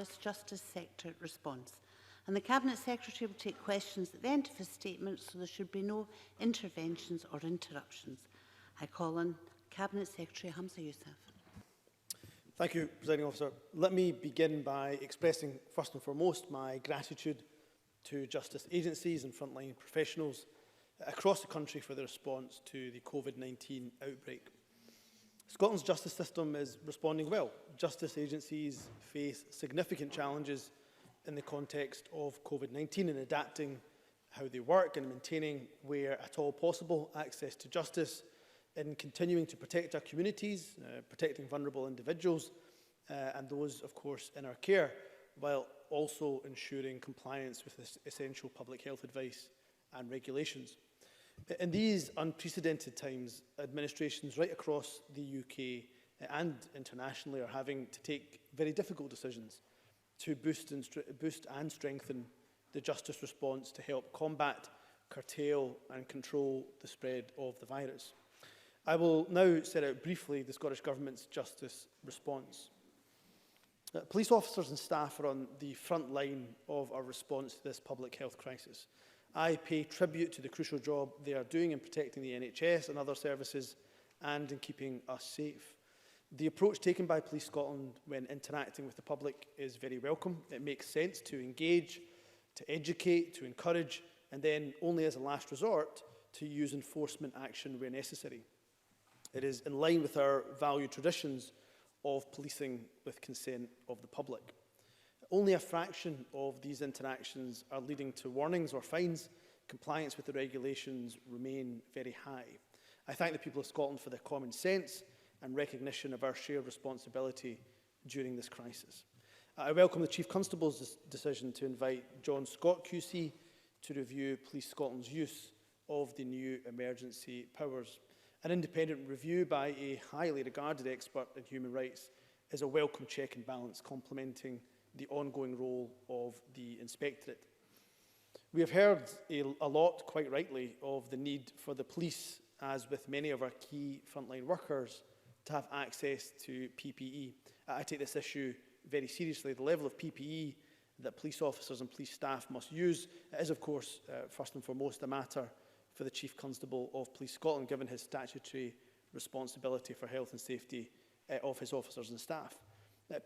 thorough justice sector response. And the Cabinet Secretary will take questions at the end of his statement, so there should be no interventions or interruptions. I call on Cabinet Secretary Hamza Yousaf. Thank you, Presiding Officer. Let me begin by expressing, first and foremost, my gratitude to justice agencies and frontline professionals across the country for their response to the COVID-19 outbreak. Scotland's justice system is responding well. Justice agencies face significant challenges in the context of COVID-19 in adapting how they work and maintaining, where at all possible, access to justice, in continuing to protect our communities, protecting vulnerable individuals and those, of course, in our care, while also ensuring compliance with essential public health advice and regulations. In these unprecedented times, administrations right across the UK and internationally are having to take very difficult decisions to boost and strengthen the justice response to help combat, curtail and control the spread of the virus. I will now set out briefly the Scottish Government's justice response. Police officers and staff are on the front line of our response to this public health crisis. I pay tribute to the crucial job they are doing in protecting the NHS and other services and in keeping us safe. The approach taken by Police Scotland when interacting with the public is very welcome. It makes sense to engage, to educate, to encourage, and then only as a last resort to use enforcement action where necessary. It is in line with our valued traditions of policing with consent of the public. Only a fraction of these interactions are leading to warnings or fines. Compliance with the regulations remain very high. I thank the people of Scotland for their common sense and recognition of our shared responsibility during this crisis. I welcome the Chief Constable's decision to invite John Scott QC to review Police Scotland's use of the new emergency powers. An independent review by a highly regarded expert in human rights is a welcome check and balance, complementing the ongoing role of the Inspectorate. We have heard a lot, quite rightly, of the need for the police, as with many of our key frontline workers, to have access to PPE. I take this issue very seriously. The level of PPE that police officers and police staff must use is, of course, first and foremost a matter for the Chief Constable of Police Scotland, given his statutory responsibility for health and safety of his officers and staff.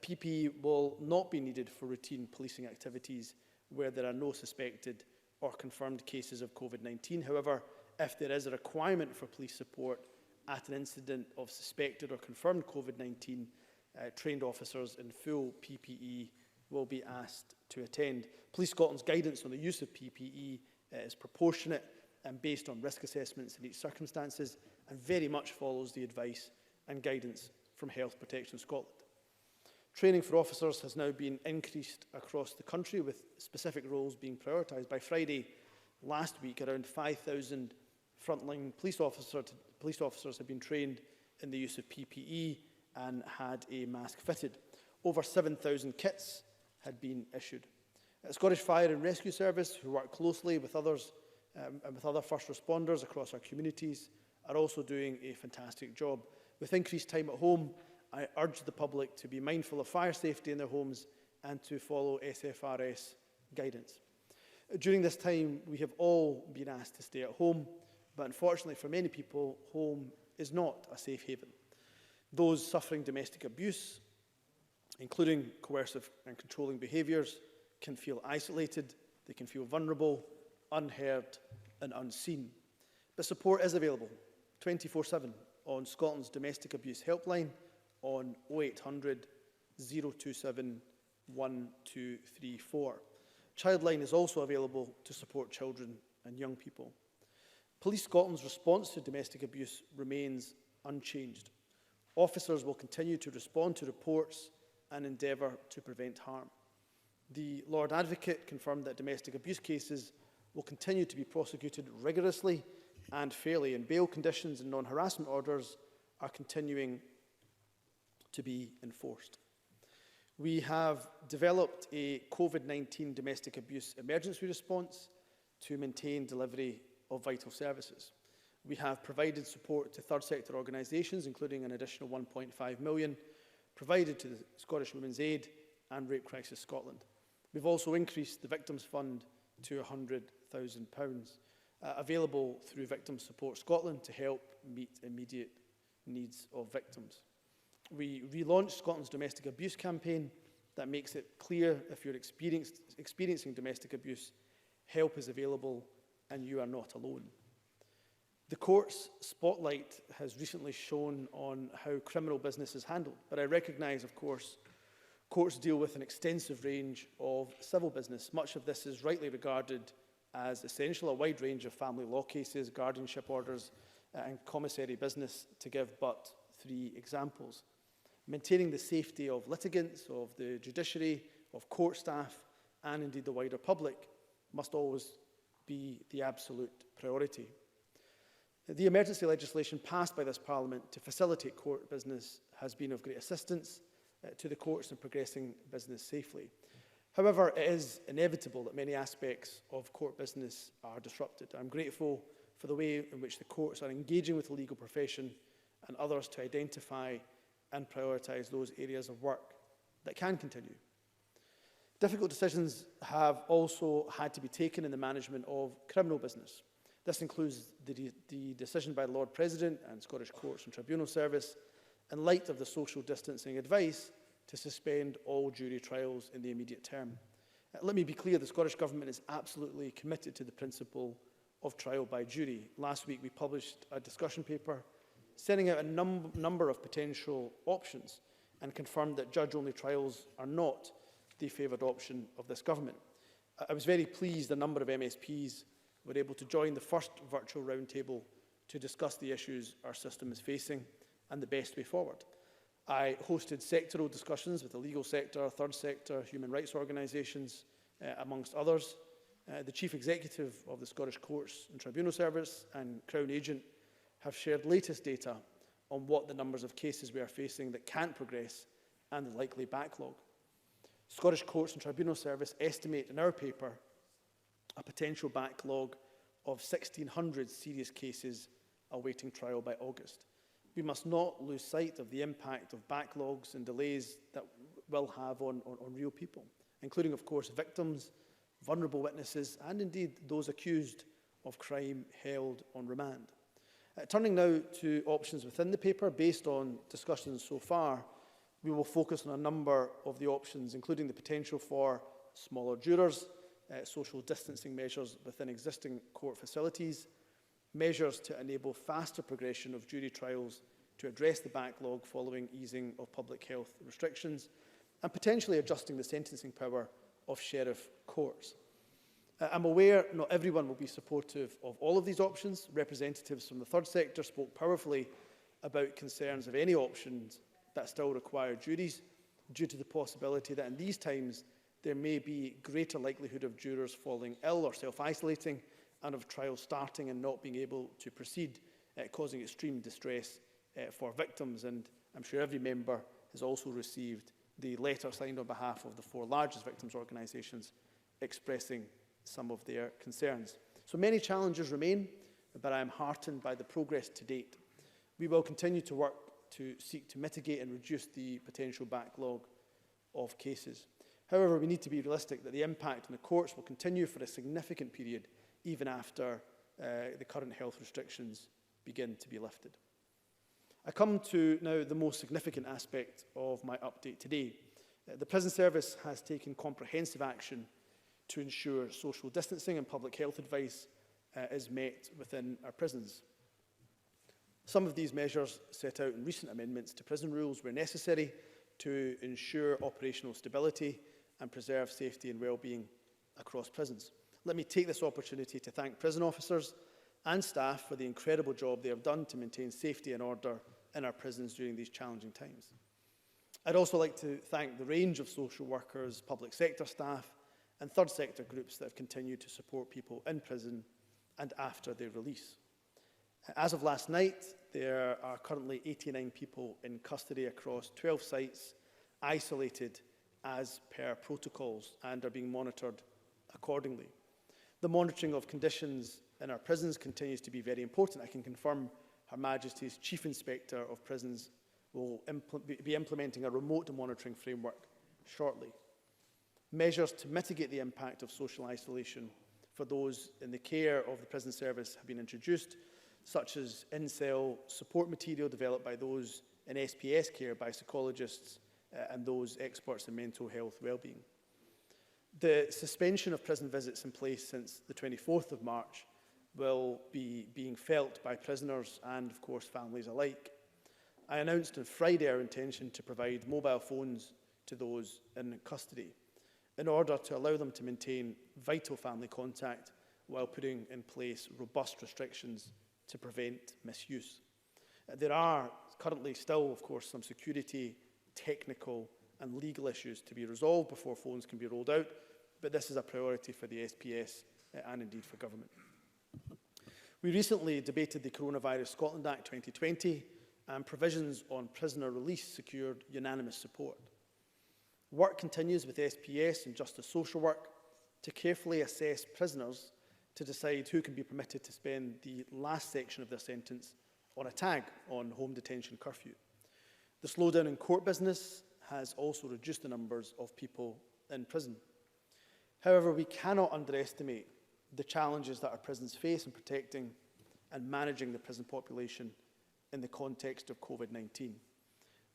PPE will not be needed for routine policing activities where there are no suspected or confirmed cases of COVID-19. However, if there is a requirement for police support at an incident of suspected or confirmed COVID-19, trained officers in full PPE will be asked to attend. Police Scotland's guidance on the use of PPE is proportionate and based on risk assessments in each circumstances, and very much follows the advice and guidance from Health Protection Scotland. Training for officers has now been increased across the country, with specific roles being prioritised. By Friday last week, around 5,000 frontline police officers have been trained in the use of PPE and had a mask fitted. Over 7,000 kits had been issued. Scottish Fire and Rescue Service, who work closely with others and with other first responders across our communities, are also doing a fantastic job. With increased time at home, I urge the public to be mindful of fire safety in their homes and to follow SFRS guidance. During this time, we have all been asked to stay at home, but unfortunately for many people, home is not a safe haven. Those suffering domestic abuse, including coercive and controlling behaviours, can feel isolated, they can feel vulnerable, unheard and unseen. But support is available 24/7 on Scotland's Domestic Abuse Helpline on 0800 027 1234. Childline is also available to support children and young people. Police Scotland's response to domestic abuse remains unchanged. Officers will continue to respond to reports and endeavour to prevent harm. The Lord Advocate confirmed that domestic abuse cases will continue to be prosecuted rigorously and fairly, and bail conditions and non-harassment orders are continuing to be enforced. We have developed a COVID-19 domestic abuse emergency response to maintain delivery of vital services. We have provided support to third sector organisations, including an additional 1.5 million provided to the Scottish Women's Aid and Rape Crisis Scotland. We've also increased the Victims Fund to £100,000, available through Victim Support Scotland to help meet immediate needs of victims. We relaunched Scotland's domestic abuse campaign that makes it clear if you're experiencing domestic abuse, help is available and you are not alone. The court's spotlight has recently shone on how criminal business is handled, but I recognise, of course, courts deal with an extensive range of civil business. Much of this is rightly regarded as essential, a wide range of family law cases, guardianship orders, and commissary business, to give but 3 examples. Maintaining the safety of litigants, of the judiciary, of court staff, and indeed the wider public must always be the absolute priority. The emergency legislation passed by this Parliament to facilitate court business has been of great assistance to the courts in progressing business safely. However, it is inevitable that many aspects of court business are disrupted. I'm grateful for the way in which the courts are engaging with the legal profession and others to identify and prioritise those areas of work that can continue. Difficult decisions have also had to be taken in the management of criminal business. This includes the decision by the Lord President and Scottish Courts and Tribunal Service, in light of the social distancing advice, to suspend all jury trials in the immediate term. Let me be clear, the Scottish Government is absolutely committed to the principle of trial by jury. Last week we published a discussion paper setting out a number of potential options and confirmed that judge-only trials are not the favoured option of this government. I was very pleased a number of MSPs were able to join the first virtual roundtable to discuss the issues our system is facing and the best way forward. I hosted sectoral discussions with the legal sector, third sector, human rights organisations, amongst others. The Chief Executive of the Scottish Courts and Tribunal Service and Crown Agent have shared latest data on what the numbers of cases we are facing that can't progress and the likely backlog. Scottish Courts and Tribunal Service estimate in our paper a potential backlog of 1,600 serious cases awaiting trial by August. We must not lose sight of the impact of backlogs and delays that will have on real people, including, of course, victims, vulnerable witnesses, and indeed those accused of crime held on remand. Turning now to options within the paper, based on discussions so far, we will focus on a number of the options, including the potential for smaller jurors, social distancing measures within existing court facilities, measures to enable faster progression of jury trials to address the backlog following easing of public health restrictions, and potentially adjusting the sentencing power of sheriff courts. I'm aware not everyone will be supportive of all of these options. Representatives from the third sector spoke powerfully about concerns of any options that still require juries, due to the possibility that in these times there may be greater likelihood of jurors falling ill or self-isolating, and of trials starting and not being able to proceed, causing extreme distress for victims. And I'm sure every member has also received the letter signed on behalf of the 4 largest victims' organisations expressing some of their concerns. So many challenges remain, but I am heartened by the progress to date. We will continue to work to seek to mitigate and reduce the potential backlog of cases. However, we need to be realistic that the impact on the courts will continue for a significant period, even after the current health restrictions begin to be lifted. I come to now the most significant aspect of my update today. The Prison Service has taken comprehensive action to ensure social distancing and public health advice is met within our prisons. Some of these measures set out in recent amendments to prison rules were necessary to ensure operational stability and preserve safety and well-being across prisons. Let me take this opportunity to thank prison officers and staff for the incredible job they have done to maintain safety and order in our prisons during these challenging times. I'd also like to thank the range of social workers, public sector staff, and third sector groups that have continued to support people in prison and after their release. As of last night, there are currently 89 people in custody across 12 sites, isolated as per protocols, and are being monitored accordingly. The monitoring of conditions in our prisons continues to be very important. I can confirm Her Majesty's Chief Inspector of Prisons will be implementing a remote monitoring framework shortly. Measures to mitigate the impact of social isolation for those in the care of the prison service have been introduced, such as in-cell support material developed by those in SPS care by psychologists and those experts in mental health wellbeing. The suspension of prison visits in place since the 24th of March will be being felt by prisoners and, of course, families alike. I announced on Friday our intention to provide mobile phones to those in custody in order to allow them to maintain vital family contact while putting in place robust restrictions to prevent misuse. There are currently still, of course, some security, technical and legal issues to be resolved before phones can be rolled out, but this is a priority for the SPS and indeed for government. We recently debated the Coronavirus Scotland Act 2020 and provisions on prisoner release secured unanimous support. Work continues with SPS and Justice Social Work to carefully assess prisoners to decide who can be permitted to spend the last section of their sentence on a tag on home detention curfew. The slowdown in court business has also reduced the numbers of people in prison. However, we cannot underestimate the challenges that our prisons face in protecting and managing the prison population in the context of COVID-19.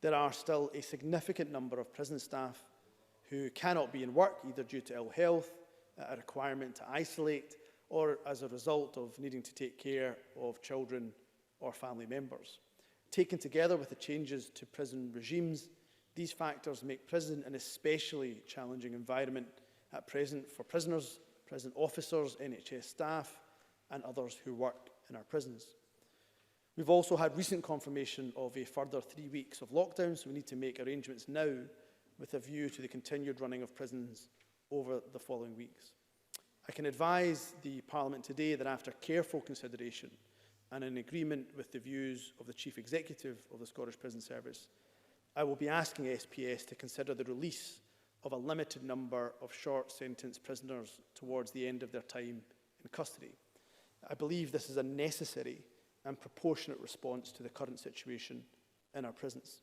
There are still a significant number of prison staff who cannot be in work either due to ill health, a requirement to isolate, or as a result of needing to take care of children or family members. Taken together with the changes to prison regimes, these factors make prison an especially challenging environment at present for prisoners, prison officers, NHS staff, and others who work in our prisons. We've also had recent confirmation of a further 3 weeks of lockdown, so we need to make arrangements now with a view to the continued running of prisons over the following weeks. I can advise the Parliament today that after careful consideration and in agreement with the views of the Chief Executive of the Scottish Prison Service, I will be asking SPS to consider the release of a limited number of short sentence prisoners towards the end of their time in custody. I believe this is a necessary and proportionate response to the current situation in our prisons.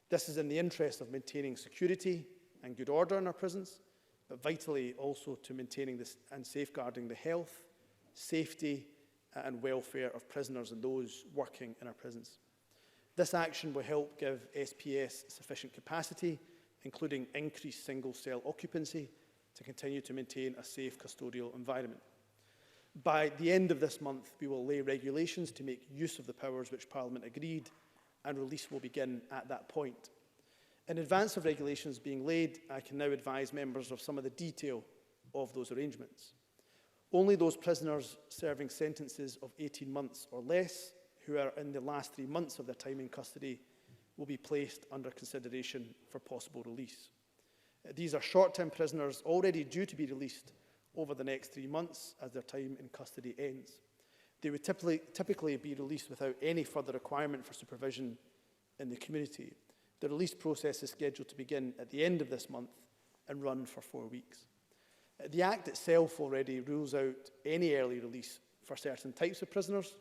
This is in the interest of maintaining security and good order in our prisons, but vitally also to maintaining this and safeguarding the health, safety and welfare of prisoners and those working in our prisons. This action will help give SPS sufficient capacity, including increased single cell occupancy, to continue to maintain a safe custodial environment. By the end of this month, we will lay regulations to make use of the powers which Parliament agreed, and release will begin at that point. In advance of regulations being laid, I can now advise members of some of the detail of those arrangements. Only those prisoners serving sentences of 18 months or less, who are in the last 3 months of their time in custody, will be placed under consideration for possible release. These are short-term prisoners already due to be released over the next 3 months as their time in custody ends. They would typically be released without any further requirement for supervision in the community. The release process is scheduled to begin at the end of this month and run for 4 weeks. The Act itself already rules out any early release for certain types of prisoners,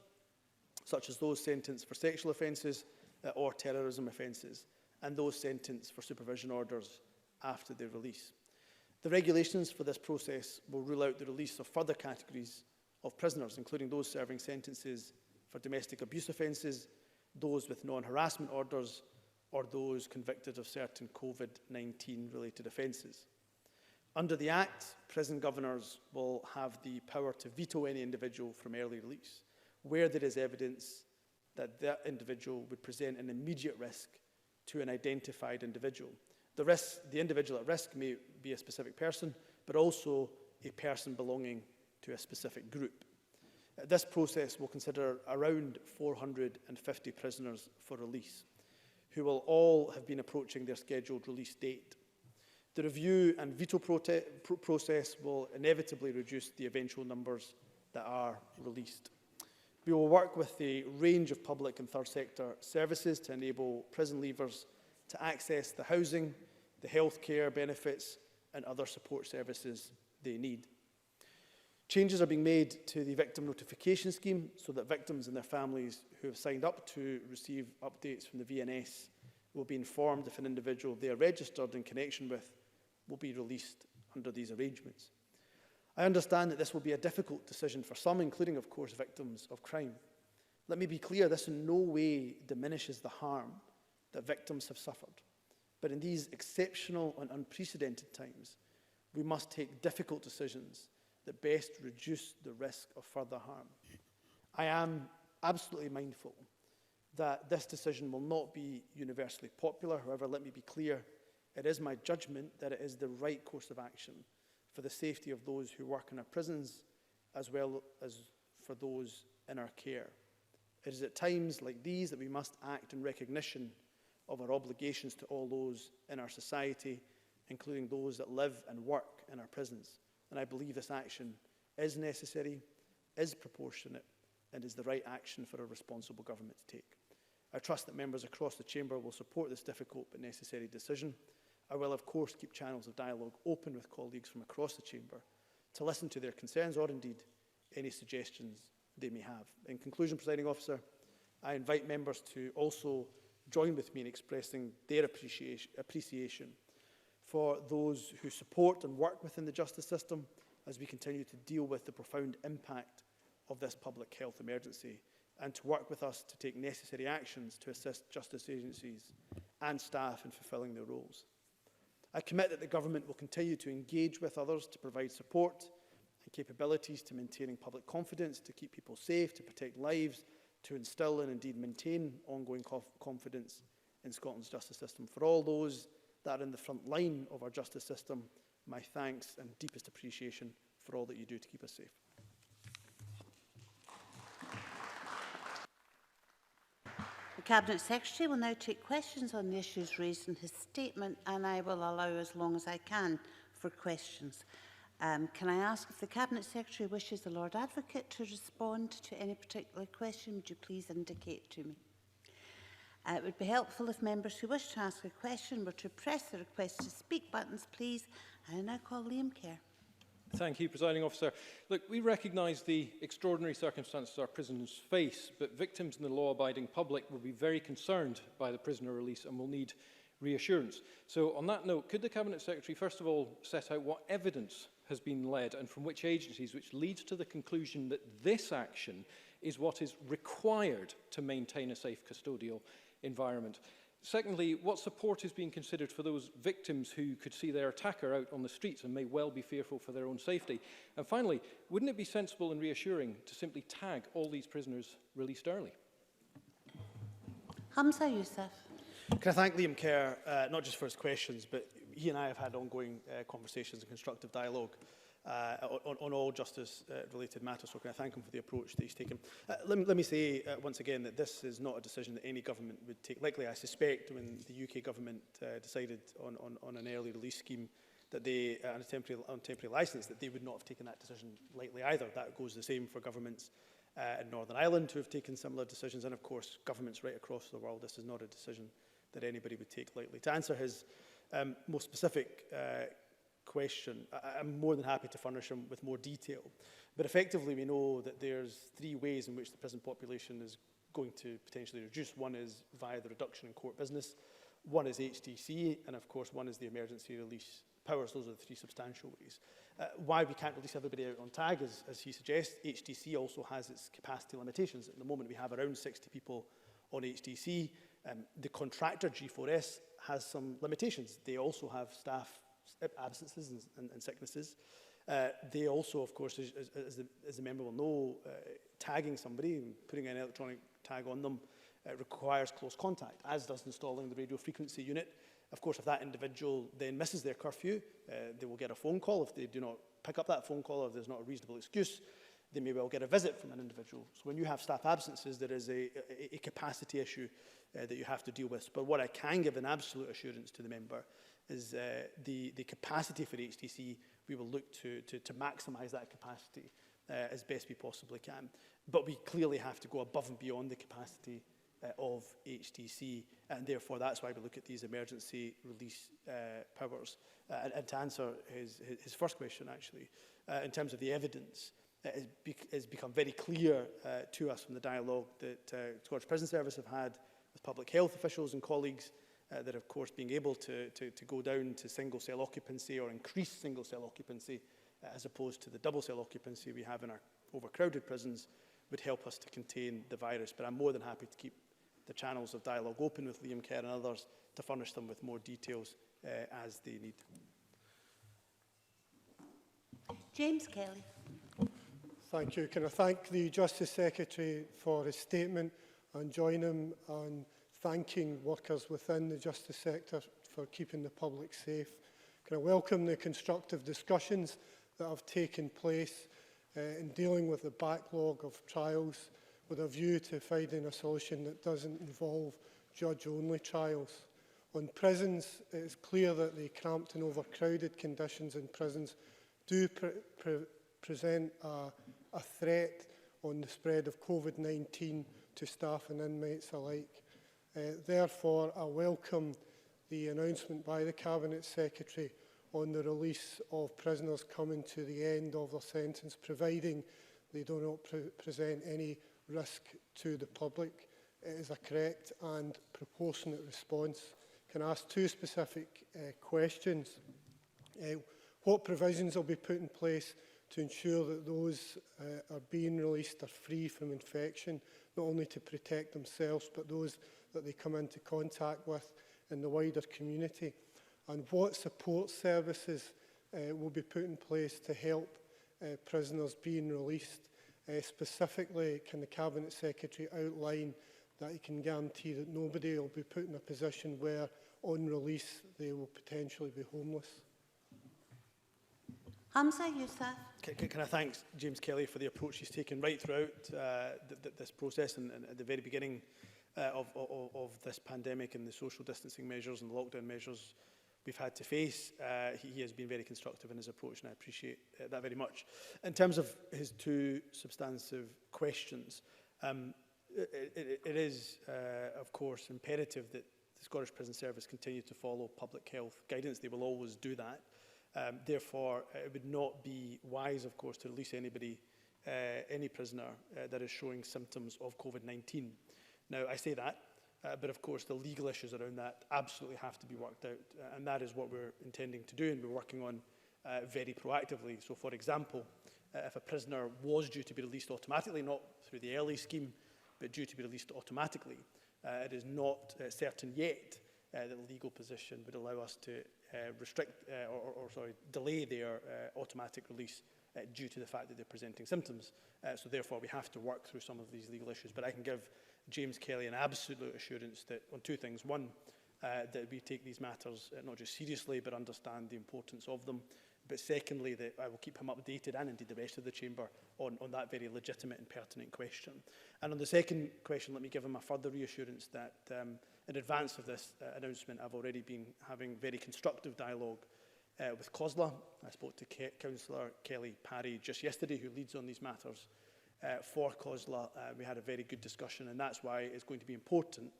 such as those sentenced for sexual offences or terrorism offences, and those sentenced for supervision orders after their release. The regulations for this process will rule out the release of further categories of prisoners, including those serving sentences for domestic abuse offences, those with non-harassment orders, or those convicted of certain COVID-19 related offences. Under the Act, prison governors will have the power to veto any individual from early release, where there is evidence that that individual would present an immediate risk to an identified individual. The individual at risk may be a specific person, but also a person belonging to a specific group. This process will consider around 450 prisoners for release, who will all have been approaching their scheduled release date. The review and veto process will inevitably reduce the eventual numbers that are released. We will work with a range of public and third sector services to enable prison leavers to access the housing, the healthcare benefits and other support services they need. Changes are being made to the victim notification scheme so that victims and their families who have signed up to receive updates from the VNS will be informed if an individual they are registered in connection with will be released under these arrangements. I understand that this will be a difficult decision for some, including, of course, victims of crime. Let me be clear, this in no way diminishes the harm that victims have suffered. But in these exceptional and unprecedented times, we must take difficult decisions that best reduce the risk of further harm. I am absolutely mindful that this decision will not be universally popular. However, let me be clear, it is my judgment that it is the right course of action for the safety of those who work in our prisons, as well as for those in our care. It is at times like these that we must act in recognition of our obligations to all those in our society, including those that live and work in our prisons. And I believe this action is necessary, is proportionate, and is the right action for a responsible government to take. I trust that members across the Chamber will support this difficult but necessary decision. I will, of course, keep channels of dialogue open with colleagues from across the Chamber to listen to their concerns or, indeed, any suggestions they may have. In conclusion, Presiding Officer, I invite members to also join with me in expressing their appreciation for those who support and work within the justice system as we continue to deal with the profound impact of this public health emergency, and to work with us to take necessary actions to assist justice agencies and staff in fulfilling their roles. I commit that the Government will continue to engage with others to provide support and capabilities to maintaining public confidence, to keep people safe, to protect lives, to instil and indeed maintain ongoing confidence in Scotland's justice system. For all those that are in the front line of our justice system, my thanks and deepest appreciation for all that you do to keep us safe. The Cabinet Secretary will now take questions on the issues raised in his statement, and I will allow as long as I can for questions. Can I ask if the Cabinet Secretary wishes the Lord Advocate to respond to any particular question? Would you please indicate to me? It would be helpful if members who wish to ask a question were to press the request to speak buttons, please. I now call Liam Kerr. Thank you, Presiding Officer. Look, we recognise the extraordinary circumstances our prisoners face, but victims and the law-abiding public will be very concerned by the prisoner release and will need reassurance. So on that note, could the Cabinet Secretary first of all set out what evidence has been led and from which agencies, which leads to the conclusion that this action is what is required to maintain a safe custodial environment? Secondly, what support is being considered for those victims who could see their attacker out on the streets and may well be fearful for their own safety? And finally, wouldn't it be sensible and reassuring to simply tag all these prisoners released early? Hamza Yousaf. Can I thank Liam Kerr, not just for his questions, but he and I have had ongoing conversations and constructive dialogue on all justice-related matters, so can I thank him for the approach that he's taken. Let me say once again that this is not a decision that any government would take lightly. I suspect when the UK government decided on an early release scheme that they, on a temporary licence, that they would not have taken that decision lightly either. That goes the same for governments in Northern Ireland who have taken similar decisions, and of course governments right across the world. This is not a decision that anybody would take lightly. To answer his more specific question, I'm more than happy to furnish him with more detail. But effectively, we know that there's three ways in which the prison population is going to potentially reduce. One is via the reduction in court business, one is HDC, and of course one is the emergency release powers. Those are the three substantial ways. Why we can't release everybody out on tag, as he suggests, HDC also has its capacity limitations. At the moment, we have around 60 people on HDC. The contractor G4S has some limitations. They also have staff absences and sicknesses. They also, of course, as the member will know, tagging somebody and putting an electronic tag on them requires close contact, as does installing the radio frequency unit. Of course, if that individual then misses their curfew, they will get a phone call. If they do not pick up that phone call, or if there's not a reasonable excuse, they may well get a visit from an individual. So when you have staff absences, there is a capacity issue that you have to deal with. But what I can give an absolute assurance to the member is the capacity for HDC. We will look to maximise that capacity as best we possibly can. But we clearly have to go above and beyond the capacity of HDC, and therefore that's why we look at these emergency release powers. And to answer his first question, actually, in terms of the evidence, it has become very clear to us from the dialogue that Scottish Prison Service have had with public health officials and colleagues that, of course, being able to go down to single-cell occupancy or increase single-cell occupancy as opposed to the double-cell occupancy we have in our overcrowded prisons would help us to contain the virus. But I'm more than happy to keep the channels of dialogue open with Liam Kerr and others to furnish them with more details as they need. James Kelly. Thank you. Can I thank the Justice Secretary for his statement and join him on thanking workers within the justice sector for keeping the public safe. Can I welcome the constructive discussions that have taken place in dealing with the backlog of trials with a view to finding a solution that doesn't involve judge-only trials. On prisons, it is clear that the cramped and overcrowded conditions in prisons do present a threat on the spread of COVID-19 to staff and inmates alike. Therefore, I welcome the announcement by the Cabinet Secretary on the release of prisoners coming to the end of their sentence, providing they do not present any risk to the public. It is a correct and proportionate response. Can I ask two specific questions? What provisions will be put in place to ensure that those are being released are free from infection, not only to protect themselves, but those that they come into contact with in the wider community? And what support services will be put in place to help prisoners being released? Specifically, can the Cabinet Secretary outline that he can guarantee that nobody will be put in a position where, on release, they will potentially be homeless? Hamza Yousaf. Can I thank James Kelly for the approach he's taken right throughout this process and at the very beginning of this pandemic and the social distancing measures and the lockdown measures we've had to face. He has been very constructive in his approach, and I appreciate that very much. In terms of his two substantive questions, it is, of course, imperative that the Scottish Prison Service continue to follow public health guidance. They will always do that. Therefore, it would not be wise, of course, to release anybody, any prisoner that is showing symptoms of COVID-19. Now, I say that, but of course the legal issues around that absolutely have to be worked out, and that is what we're intending to do and we're working on very proactively. So, for example, if a prisoner was due to be released automatically, not through the early scheme, but due to be released automatically, it is not certain yet that the legal position would allow us to restrict or delay their automatic release due to the fact that they're presenting symptoms. So therefore we have to work through some of these legal issues. But I can give James Kelly an absolute assurance that on two things. One, that we take these matters not just seriously but understand the importance of them. But secondly, that I will keep him updated, and indeed the rest of the Chamber, on that very legitimate and pertinent question. And on the second question, let me give him a further reassurance that in advance of this announcement, I've already been having very constructive dialogue with COSLA. I spoke to Councillor Kelly Parry just yesterday, who leads on these matters for COSLA. We had a very good discussion, and that's why it's going to be important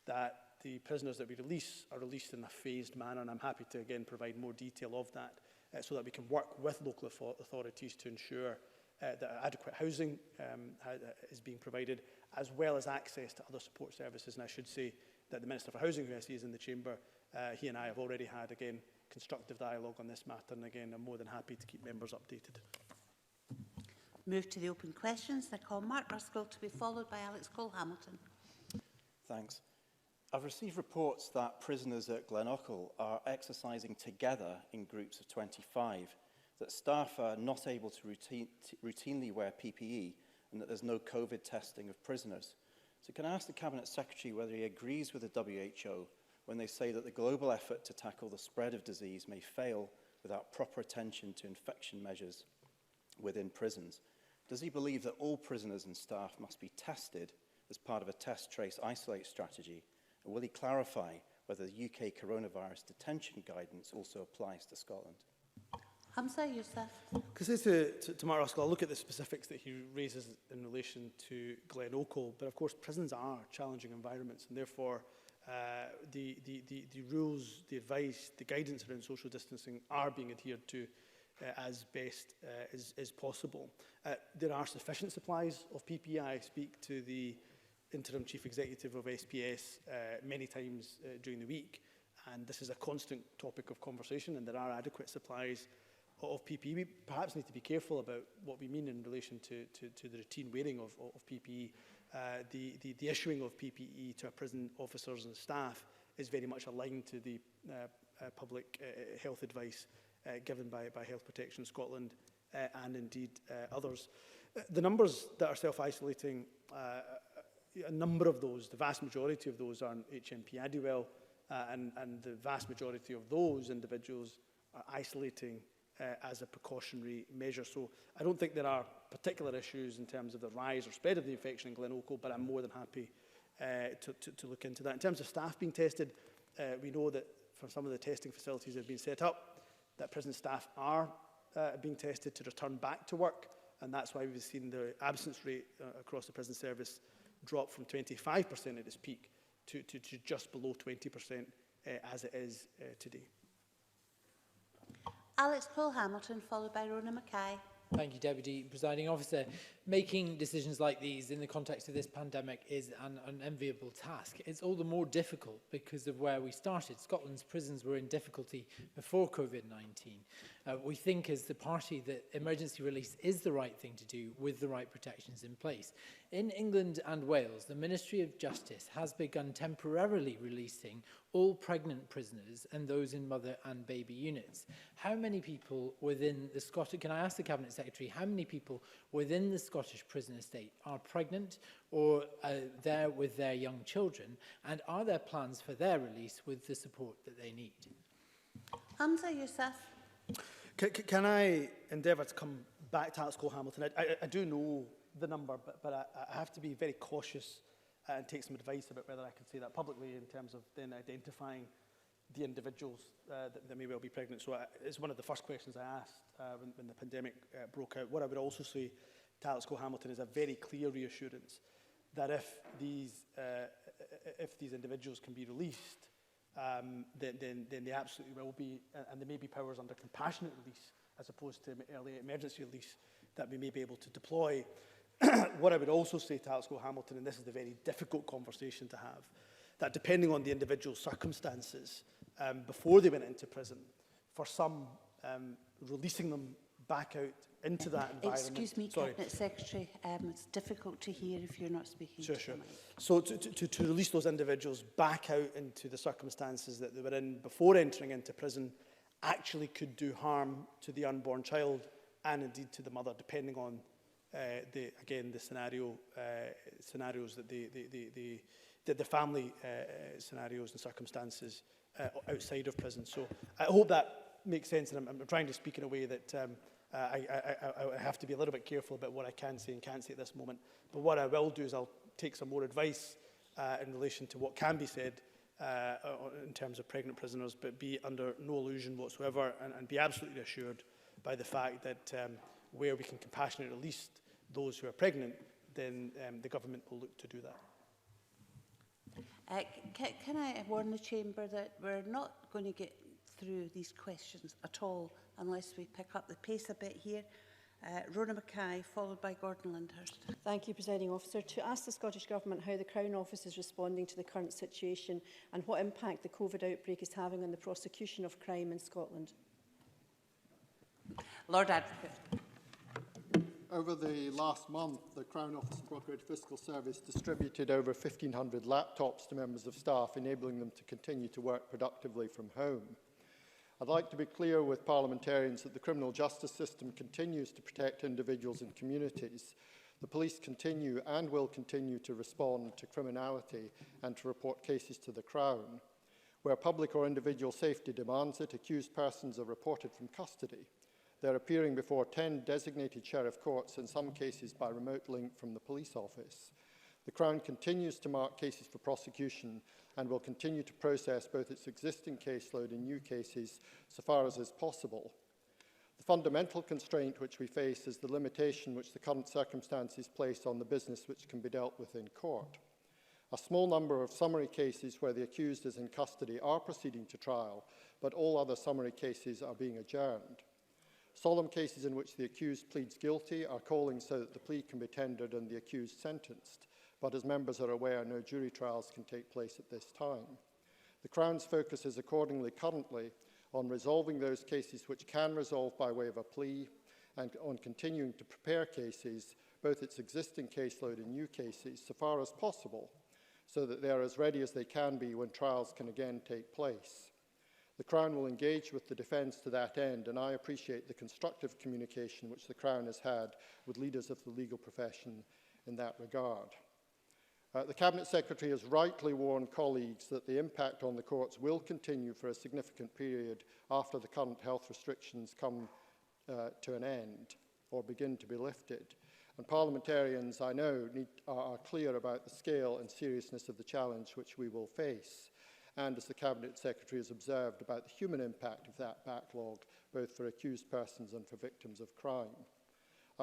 that the prisoners that we release are released in a phased manner, and I'm happy to again provide more detail of that so that we can work with local authorities to ensure that adequate housing is being provided, as well as access to other support services. And I should say that the Minister for Housing, who I see is in the Chamber, he and I have already had, again, constructive dialogue on this matter, and again, I'm more than happy to keep members updated. Move to the open questions. I call Mark Ruskell to be followed by Alex Cole-Hamilton. Thanks. I've received reports that prisoners at Glenorchy are exercising together in groups of 25, that staff are not able to routinely wear PPE, and that there's no COVID testing of prisoners. So can I ask the Cabinet Secretary whether he agrees with the WHO when they say that the global effort to tackle the spread of disease may fail without proper attention to infection measures within prisons? Does he believe that all prisoners and staff must be tested as part of a test, trace, isolate strategy? And will he clarify whether the UK coronavirus detention guidance also applies to Scotland? Hamza Yousaf. Because to Mark Ruskell, I'll look at the specifics that he raises in relation to Glenorchy, but of course prisons are challenging environments, and therefore the rules, the advice, the guidance around social distancing are being adhered to as best as possible. There are sufficient supplies of PPE. I speak to the Interim Chief Executive of SPS many times during the week, and this is a constant topic of conversation, and there are adequate supplies of PPE. We perhaps need to be careful about what we mean in relation to the routine wearing of PPE. The issuing of PPE to our prison officers and staff is very much aligned to the public health advice given by Health Protection Scotland and indeed others. The numbers that are self-isolating, a number of those, the vast majority of those are HMP Adwell, and the vast majority of those individuals are isolating as a precautionary measure. So I don't think there are particular issues in terms of the rise or spread of the infection in Glen Oakle, but I'm more than happy to look into that. In terms of staff being tested, we know that for some of the testing facilities that have been set up, that prison staff are being tested to return back to work, and that's why we've seen the absence rate across the prison service drop from 25% at its peak to just below 20% as it is today. Alex Cole-Hamilton, followed by Rona Mackay. Thank you, Deputy Presiding Officer. Making decisions like these in the context of this pandemic is an unenviable task. It's all the more difficult because of where we started. Scotland's prisons were in difficulty before COVID-19. We think as the party that emergency release is the right thing to do with the right protections in place. In England and Wales, the Ministry of Justice has begun temporarily releasing all pregnant prisoners and those in mother and baby units. How many people within the Scottish, can I ask the Cabinet Secretary, how many people within the Scottish prison estate are pregnant or there with their young children, and are there plans for their release with the support that they need? Hamza Yousaf. Can I endeavour to come back to Alex Cole-Hamilton? I do know the number, but I have to be very cautious and take some advice about whether I can say that publicly in terms of then identifying the individuals that may well be pregnant. So it's one of the first questions I asked when the pandemic broke out. What I would also say to Alex Cole-Hamilton is a very clear reassurance that if these individuals can be released, then they absolutely will be, and there may be powers under compassionate release as opposed to early emergency release that we may be able to deploy. What I would also say to Alex Cole-Hamilton, and this is the very difficult conversation to have, that depending on the individual circumstances before they went into prison, for some, releasing them back out into that environment. Excuse me, Cabinet Secretary, it's difficult to hear if you're not speaking. Sure. So to release those individuals back out into the circumstances that they were in before entering into prison actually could do harm to the unborn child and indeed to the mother, depending on the scenarios that the family scenarios and circumstances outside of prison. So I hope that makes sense, and I'm trying to speak in a way that I have to be a little bit careful about what I can say and can't say at this moment. But what I will do is I'll take some more advice in relation to what can be said in terms of pregnant prisoners, but be under no illusion whatsoever, and be absolutely assured by the fact that where we can compassionately release those who are pregnant, then the government will look to do that. Can I warn the Chamber that we're not going to get through these questions at all unless we pick up the pace a bit here. Rona Mackay, followed by Gordon Lyndhurst. Thank you, Presiding Officer. To ask the Scottish Government how the Crown Office is responding to the current situation and what impact the COVID outbreak is having on the prosecution of crime in Scotland. Lord Advocate. Over the last month, the Crown Office and Procurator Fiscal Service distributed over 1,500 laptops to members of staff, enabling them to continue to work productively from home. I'd like to be clear with parliamentarians that the criminal justice system continues to protect individuals and communities. The police continue and will continue to respond to criminality and to report cases to the Crown. Where public or individual safety demands it, accused persons are reported from custody. They're appearing before 10 designated sheriff courts, in some cases by remote link from the police office. The Crown continues to mark cases for prosecution and will continue to process both its existing caseload and new cases so far as is possible. The fundamental constraint which we face is the limitation which the current circumstances place on the business which can be dealt with in court. A small number of summary cases where the accused is in custody are proceeding to trial, but all other summary cases are being adjourned. Solemn cases in which the accused pleads guilty are calling so that the plea can be tendered and the accused sentenced. but as members are aware, no jury trials can take place at this time. The Crown's focus is accordingly currently on resolving those cases which can resolve by way of a plea, and on continuing to prepare cases, both its existing caseload and new cases, so far as possible, so that they are as ready as they can be when trials can again take place. The Crown will engage with the defence to that end, and I appreciate the constructive communication which the Crown has had with leaders of the legal profession in that regard. The Cabinet Secretary has rightly warned colleagues that the impact on the courts will continue for a significant period after the current health restrictions come to an end or begin to be lifted. And parliamentarians, I know, are clear about the scale and seriousness of the challenge which we will face, and as the Cabinet Secretary has observed, about the human impact of that backlog, both for accused persons and for victims of crime.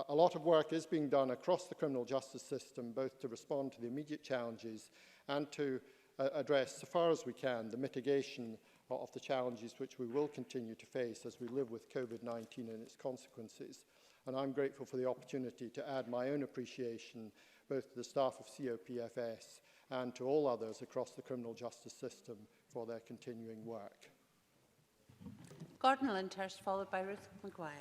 A lot of work is being done across the criminal justice system, both to respond to the immediate challenges and to address, so far as we can, the mitigation of the challenges which we will continue to face as we live with COVID-19 and its consequences. And I'm grateful for the opportunity to add my own appreciation both to the staff of COPFS and to all others across the criminal justice system for their continuing work. Gordon Lyndhurst, followed by Ruth Maguire.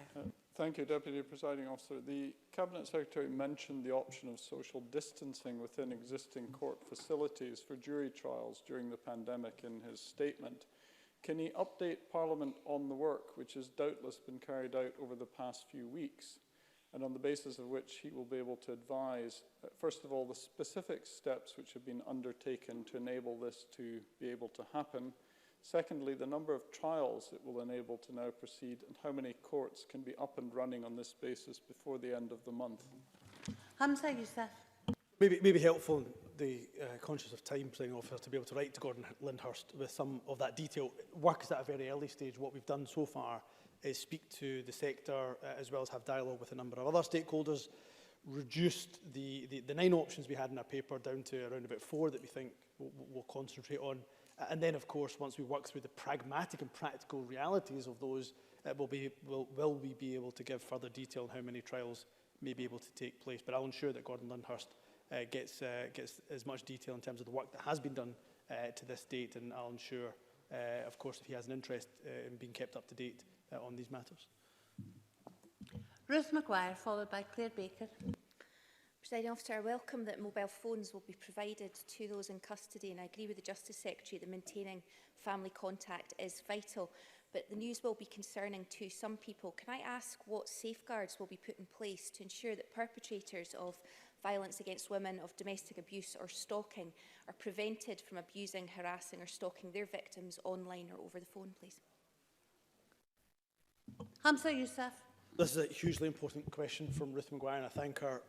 Thank you, Deputy Presiding Officer. The Cabinet Secretary mentioned the option of social distancing within existing court facilities for jury trials during the pandemic in his statement. Can he update Parliament on the work which has doubtless been carried out over the past few weeks, and on the basis of which he will be able to advise, first of all, the specific steps which have been undertaken to enable this to be able to happen, secondly, the number of trials it will enable to now proceed, and how many courts can be up and running on this basis before the end of the month? Hamza Yousaf. Maybe helpful, conscious of time, Presiding Officer, to be able to write to Gordon Lyndhurst with some of that detail. Work is at a very early stage. What we've done so far is speak to the sector as well as have dialogue with a number of other stakeholders, reduced the 9 options we had in our paper down to around about 4 that we think we'll concentrate on. And then, of course, once we work through the pragmatic and practical realities of those, will we be able to give further detail on how many trials may be able to take place. But I'll ensure that Gordon Lyndhurst gets as much detail in terms of the work that has been done to this date, and I'll ensure, of course, if he has an interest in being kept up to date on these matters. Ruth Maguire, followed by Claire Baker. Presiding Officer, I welcome that mobile phones will be provided to those in custody, and I agree with the Justice Secretary that maintaining family contact is vital, but the news will be concerning to some people. Can I ask what safeguards will be put in place to ensure that perpetrators of violence against women, of domestic abuse or stalking are prevented from abusing, harassing or stalking their victims online or over the phone, please? Hamza Yousaf. This is a hugely important question from Ruth Maguire, and I thank her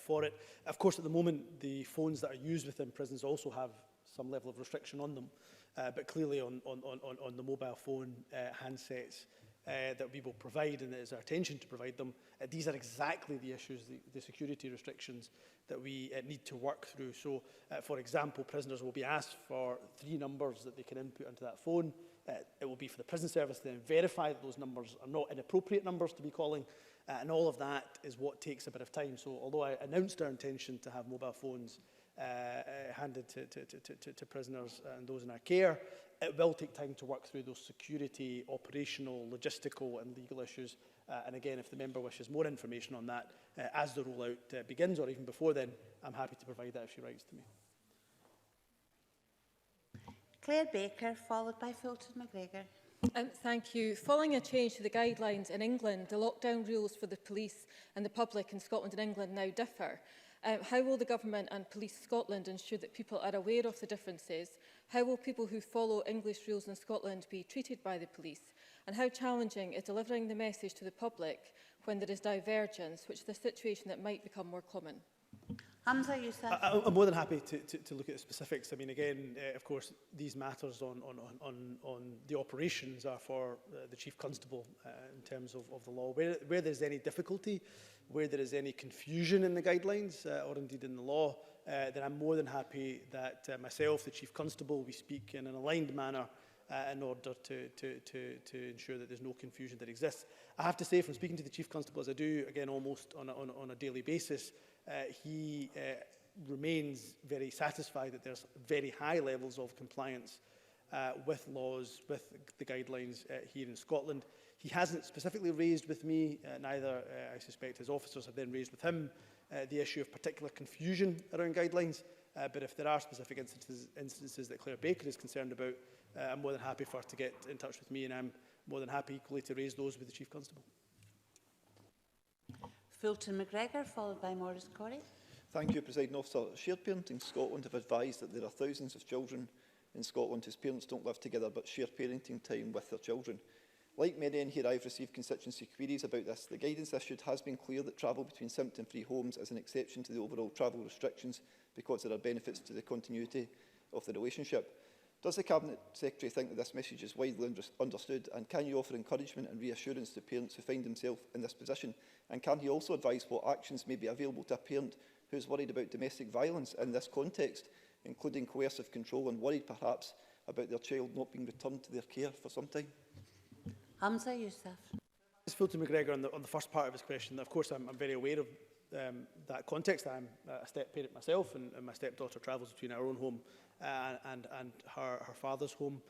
for it. Of course, at the moment, the phones that are used within prisons also have some level of restriction on them, but clearly on the mobile phone handsets that we will provide, and it is our intention to provide them, these are exactly the issues, the security restrictions that we need to work through. So, for example, prisoners will be asked for 3 numbers that they can input into that phone. It will be for the prison service to then verify that those numbers are not inappropriate numbers to be calling, and all of that is what takes a bit of time. So although I announced our intention to have mobile phones handed to prisoners and those in our care, it will take time to work through those security, operational, logistical and legal issues. And again, if the member wishes more information on that as the rollout begins, or even before then, I'm happy to provide that if she writes to me. Claire Baker, followed by Fulton McGregor. Thank you. Following a change to the guidelines in England, the lockdown rules for the police and the public in Scotland and England now differ. How will the Government and Police Scotland ensure that people are aware of the differences? How will people who follow English rules in Scotland be treated by the police? And how challenging is delivering the message to the public when there is divergence, which is a situation that might become more common? Hamza Yousaf. I'm more than happy to look at the specifics. I mean, again, of course, these matters on the operations are for the Chief Constable in terms of the law. Where there's any difficulty, where there is any confusion in the guidelines or indeed in the law, then I'm more than happy that myself, the Chief Constable, we speak in an aligned manner in order to ensure that there's no confusion that exists. I have to say, from speaking to the Chief Constable, as I do, again, almost on a daily basis, he remains very satisfied that there's very high levels of compliance with laws, with the guidelines here in Scotland. He hasn't specifically raised with me, neither I suspect his officers have then raised with him, the issue of particular confusion around guidelines. But if there are specific instances that Claire Baker is concerned about, I'm more than happy for her to get in touch with me, and I'm more than happy equally to raise those with the Chief Constable. Fulton McGregor, followed by Maurice Corrie. Thank you, Presiding Officer. Shared Parenting Scotland have advised that there are thousands of children in Scotland whose parents don't live together but share parenting time with their children. Like many in here, I've received constituency queries about this. The guidance issued has been clear that travel between symptom-free homes is an exception to the overall travel restrictions because there are benefits to the continuity of the relationship. Does the Cabinet Secretary think that this message is widely understood, and can you offer encouragement and reassurance to parents who find themselves in this position? And can he also advise what actions may be available to a parent who is worried about domestic violence in this context, including coercive control, and worried perhaps about their child not being returned to their care for some time? Hamza Yousaf. Ms Fulton McGregor, on the first part of his question, of course I'm very aware of that context. I'm a step-parent myself, and my stepdaughter travels between our own home and her father's home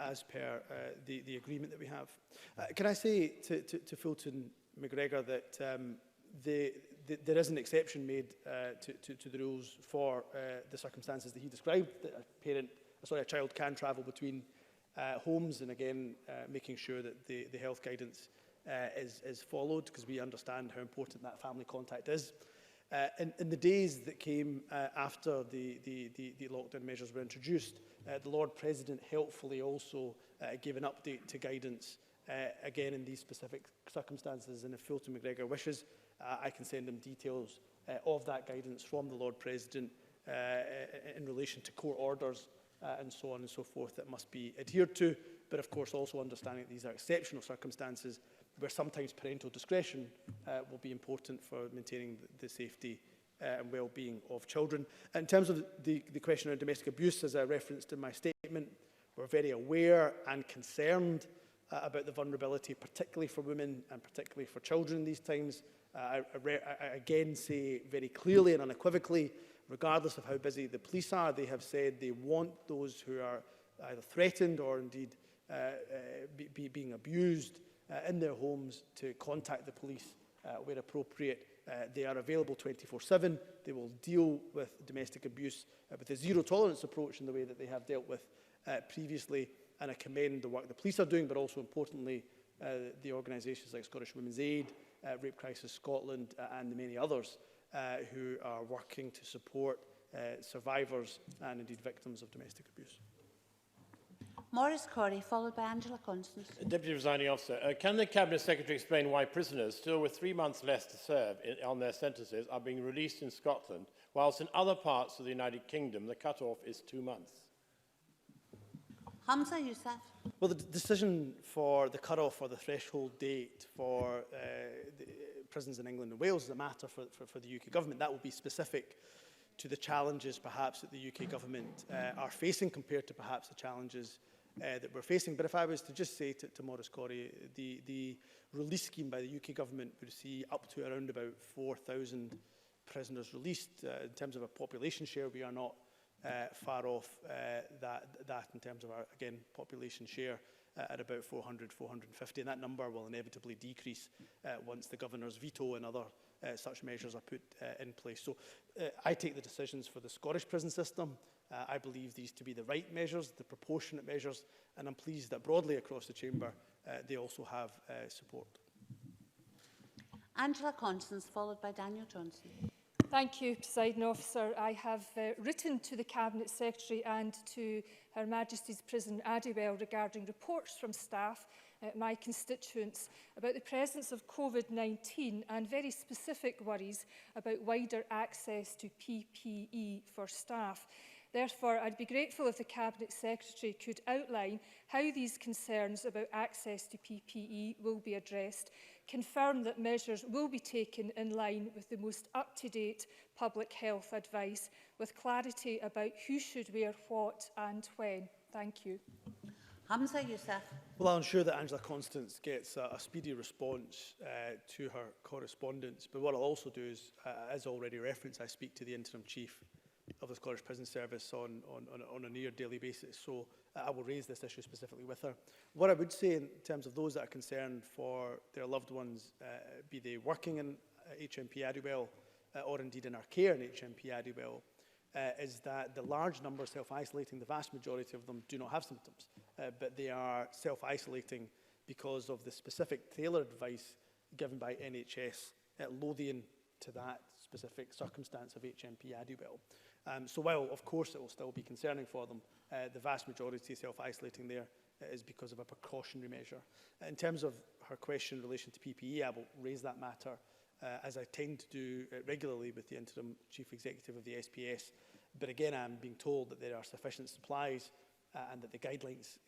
as per the agreement that we have. Can I say to Fulton McGregor that there is an exception made to the rules for the circumstances that he described, that a child can travel between homes, and again making sure that the health guidance is followed, because we understand how important that family contact is. In the days that came after the lockdown measures were introduced, the Lord President helpfully also gave an update to guidance again in these specific circumstances, and if Fulton McGregor wishes, I can send him details of that guidance from the Lord President in relation to court orders and so on and so forth that must be adhered to, but of course also understanding that these are exceptional circumstances where sometimes parental discretion will be important for maintaining the safety and well-being of children. In terms of the question of domestic abuse, as I referenced in my statement, we're very aware and concerned about the vulnerability, particularly for women and particularly for children in these times. I again say very clearly and unequivocally, regardless of how busy the police are, they have said they want those who are either threatened or indeed being abused in their homes to contact the police where appropriate. They are available 24/7. They will deal with domestic abuse with a zero-tolerance approach in the way that they have dealt with previously, and I commend the work the police are doing, but also importantly the organisations like Scottish Women's Aid, Rape Crisis Scotland and the many others who are working to support survivors and indeed victims of domestic abuse. Maurice Corrie, followed by Angela Constance. Deputy Presiding Officer, can the Cabinet Secretary explain why prisoners still with 3 months less to serve on their sentences are being released in Scotland, whilst in other parts of the United Kingdom the cut-off is 2 months? Hamza Yousaf. Well, the decision for the cut-off or the threshold date for the prisons in England and Wales is a matter for the UK Government. That will be specific to the challenges perhaps that the UK Government are facing compared to perhaps the challenges that we're facing. But if I was to just say to Maurice Corrie, the release scheme by the UK Government would see up to around about 4,000 prisoners released. In terms of a population share, we are not far off that in terms of our, again, population share at about 400, 450, and that number will inevitably decrease once the Governor's veto and other such measures are put in place. So I take the decisions for the Scottish prison system. I believe these to be the right measures, the proportionate measures, and I'm pleased that broadly across the Chamber they also have support. Angela Constance, followed by Daniel Johnson. Thank you, Presiding Officer. I have written to the Cabinet Secretary and to Her Majesty's Prison Addywell regarding reports from staff, my constituents, about the presence of COVID-19 and very specific worries about wider access to PPE for staff. Therefore, I'd be grateful if the Cabinet Secretary could outline how these concerns about access to PPE will be addressed, confirm that measures will be taken in line with the most up-to-date public health advice, with clarity about who should wear what and when. Thank you. Hamza Yousaf. Well, I'll ensure that Angela Constance gets a speedy response to her correspondence. But what I'll also do is, as already referenced, I speak to the Interim Chief of the Scottish Prison Service on a near daily basis. So I will raise this issue specifically with her. What I would say in terms of those that are concerned for their loved ones, be they working in HMP Adwell or indeed in our care in HMP Adwell, is that the large number self-isolating, the vast majority of them do not have symptoms, but they are self-isolating because of the specific tailored advice given by NHS at Lothian to that specific circumstance of HMP Adwell. So while, of course, it will still be concerning for them, the vast majority self-isolating there is because of a precautionary measure. In terms of her question in relation to PPE, I will raise that matter as I tend to do regularly with the Interim Chief Executive of the SPS. But again, I'm being told that there are sufficient supplies and that the guidance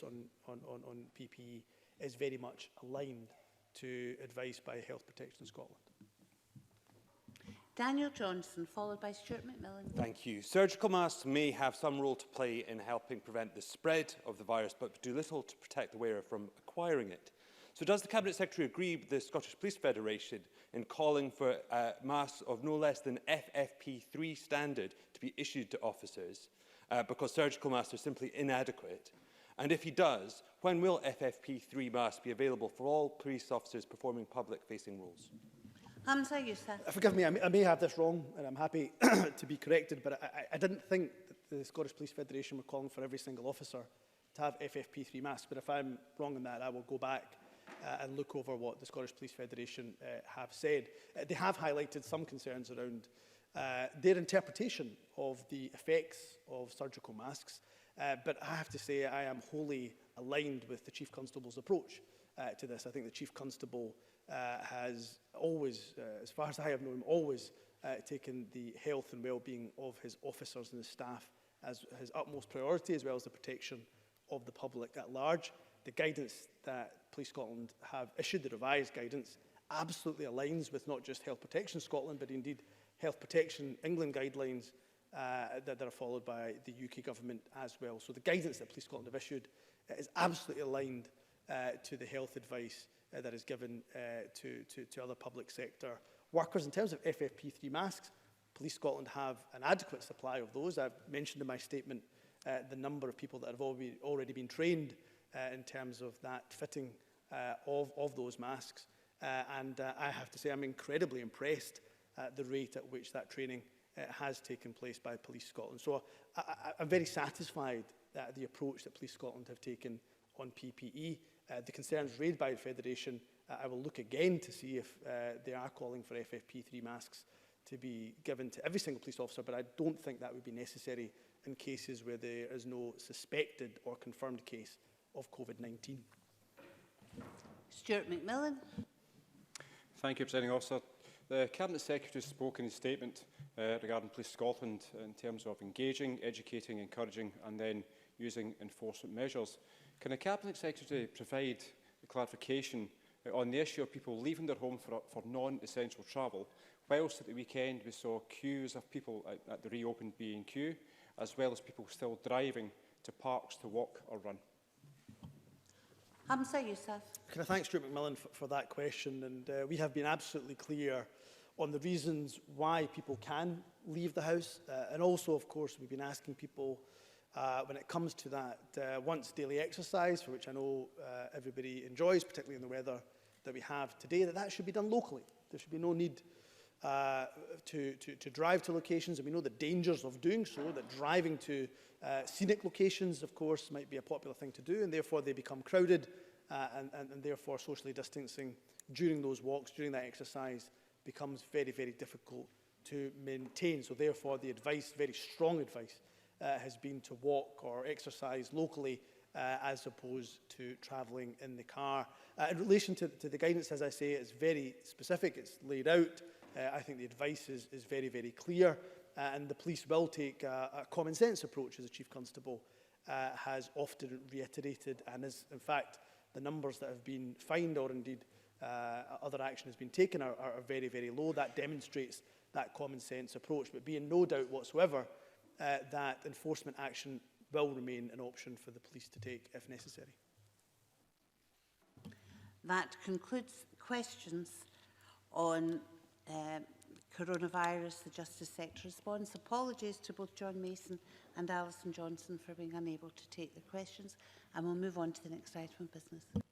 on PPE is very much aligned to advice by Health Protection Scotland. Daniel Johnson, followed by Stuart McMillan. Thank you. Surgical masks may have some role to play in helping prevent the spread of the virus, but do little to protect the wearer from acquiring it. So does the Cabinet Secretary agree with the Scottish Police Federation in calling for masks of no less than FFP3 standard to be issued to officers because surgical masks are simply inadequate? And if he does, when will FFP3 masks be available for all police officers performing public-facing roles? Hamza Yousaf. Forgive me, I may have this wrong, and I'm happy to be corrected, but I didn't think that the Scottish Police Federation were calling for every single officer to have FFP3 masks. But if I'm wrong in that, I will go back and look over what the Scottish Police Federation have said. They have highlighted some concerns around their interpretation of the effects of surgical masks. But I have to say I am wholly aligned with the Chief Constable's approach to this. I think the Chief Constable has always, as far as I have known him, always taken the health and well-being of his officers and his staff as his utmost priority, as well as the protection of the public at large. The guidance that Police Scotland have issued, the revised guidance, absolutely aligns with not just Health Protection Scotland, but indeed Health Protection England guidelines that are followed by the UK government as well. So the guidance that Police Scotland have issued is absolutely aligned to the health advice that is given to other public sector workers. In terms of FFP3 masks, Police Scotland have an adequate supply of those. I've mentioned in my statement the number of people that have already been trained in terms of that fitting of those masks. And I have to say I'm incredibly impressed at the rate at which that training has taken place by Police Scotland. So I'm very satisfied that the approach that Police Scotland have taken on PPE. The concerns raised by the Federation, I will look again to see if they are calling for FFP3 masks to be given to every single police officer, but I don't think that would be necessary in cases where there is no suspected or confirmed case of COVID-19. Stuart McMillan. Thank you, Presiding Officer. The Cabinet Secretary spoke in his statement regarding Police Scotland in terms of engaging, educating, encouraging and then using enforcement measures. Can the Cabinet Secretary provide a clarification on the issue of people leaving their home for non-essential travel, whilst at the weekend we saw queues of people at the reopened B&Q, as well as people still driving to parks to walk or run? Hamza Yousaf. Can I thank Stuart McMillan for that question? And we have been absolutely clear on the reasons why people can leave the house. And also, of course, we've been asking people when it comes to that once daily exercise, for which I know everybody enjoys, particularly in the weather that we have today, that should be done locally. There should be no need to drive to locations, and we know the dangers of doing so, that driving to scenic locations, of course, might be a popular thing to do, and therefore they become crowded, and therefore socially distancing during those walks, during that exercise, becomes very, very difficult to maintain. So therefore the advice, very strong advice, has been to walk or exercise locally as opposed to travelling in the car. In relation to the guidance, as I say, it's very specific, it's laid out. I think the advice is very, very clear, and the police will take a common sense approach, as the Chief Constable has often reiterated, and as in fact the numbers that have been fined or indeed other action has been taken are very, very low. That demonstrates that common sense approach, but be in no doubt whatsoever that enforcement action will remain an option for the police to take if necessary. That concludes questions on coronavirus, the Justice Sector response. Apologies to both John Mason and Alison Johnson for being unable to take the questions, and we'll move on to the next item of business.